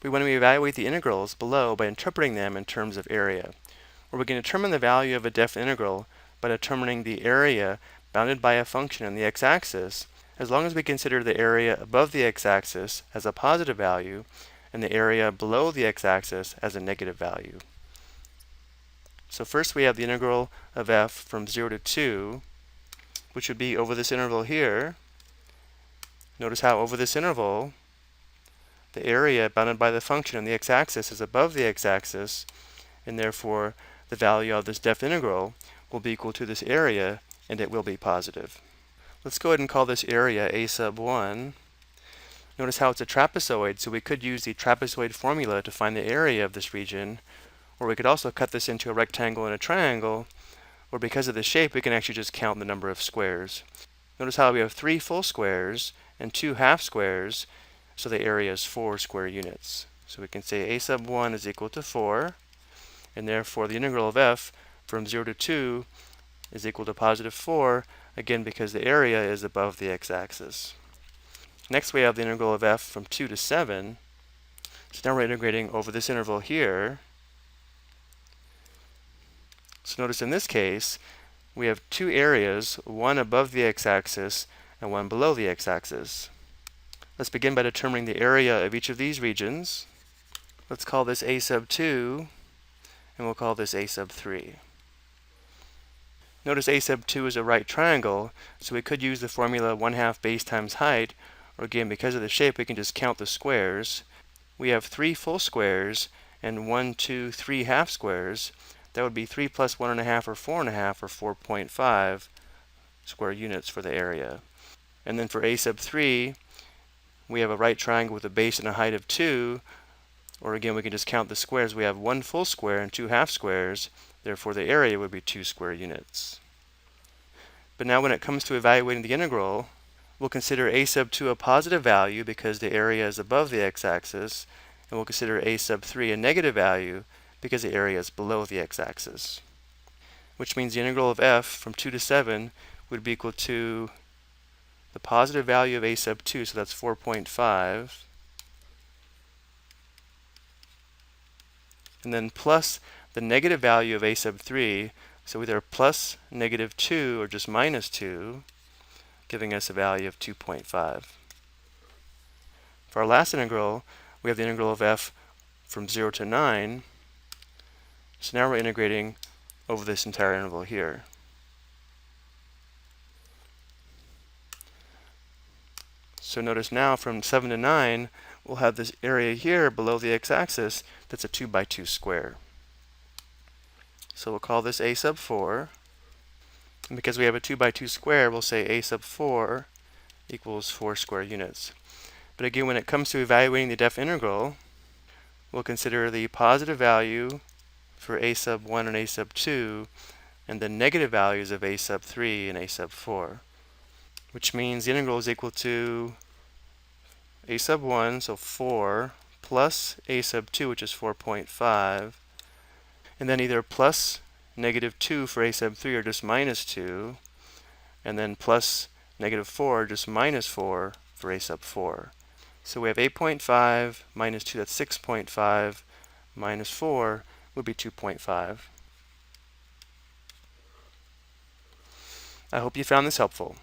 we want to evaluate the integrals below by interpreting them in terms of area, where we can determine the value of a definite integral by determining the area bounded by a function on the x-axis, as long as we consider the area above the x-axis as a positive value and the area below the x-axis as a negative value. So first we have the integral of f from 0 to 2, which would be over this interval here. Notice how over this interval, the area bounded by the function on the x-axis is above the x-axis, and therefore the value of this definite integral will be equal to this area, and it will be positive. Let's go ahead and call this area a sub 1. Notice how it's a trapezoid, so we could use the trapezoid formula to find the area of this region, or we could also cut this into a rectangle and a triangle, or because of the shape, we can actually just count the number of squares. Notice how we have 3 full squares and 2 half squares, so the area is 4 square units. So we can say a sub 1 is equal to 4, and therefore the integral of f from 0 to 2 is equal to positive 4, again because the area is above the x-axis. Next we have the integral of f from 2 to 7. So now we're integrating over this interval here. So notice in this case, we have 2 areas, one above the x-axis and one below the x-axis. Let's begin by determining the area of each of these regions. Let's call this a sub 2, and we'll call this a sub 3. Notice a sub 2 is a right triangle, so we could use the formula 1/2 base times height, or again, because of the shape, we can just count the squares. We have 3 full squares and 1, 2, 3 half squares. That would be 3 plus 1.5 or 4.5 or 4.5 square units for the area. And then for a sub 3, we have a right triangle with a base and a height of 2, or again, we can just count the squares. We have 1 full square and 2 half squares, therefore the area would be 2 square units. But now when it comes to evaluating the integral, we'll consider a sub 2 a positive value because the area is above the x-axis, and we'll consider a sub 3 a negative value because the area is below the x-axis. Which means the integral of f from 2 to 7 would be equal to the positive value of a sub 2, so that's 4.5, and then plus the negative value of a sub 3, so either plus negative 2 or just minus 2, giving us a value of 2.5. For our last integral, we have the integral of f from 0 to 9. So now we're integrating over this entire interval here. So notice now from 7 to 9, we'll have this area here below the x-axis that's a 2 by 2 square. So we'll call this a sub 4. And because we have a 2 by 2 square, we'll say a sub 4 equals 4 square units. But again, when it comes to evaluating the definite integral, we'll consider the positive value for a sub 1 and a sub 2, and the negative values of a sub 3 and a sub 4, which means the integral is equal to a sub 1, so 4, plus a sub 2, which is 4.5, and then either plus negative 2 for a sub 3 or just minus 2, and then plus negative 4 or just minus 4 for a sub 4. So we have 8.5 minus 2, that's 6.5, minus 4 would be 2.5. I hope you found this helpful.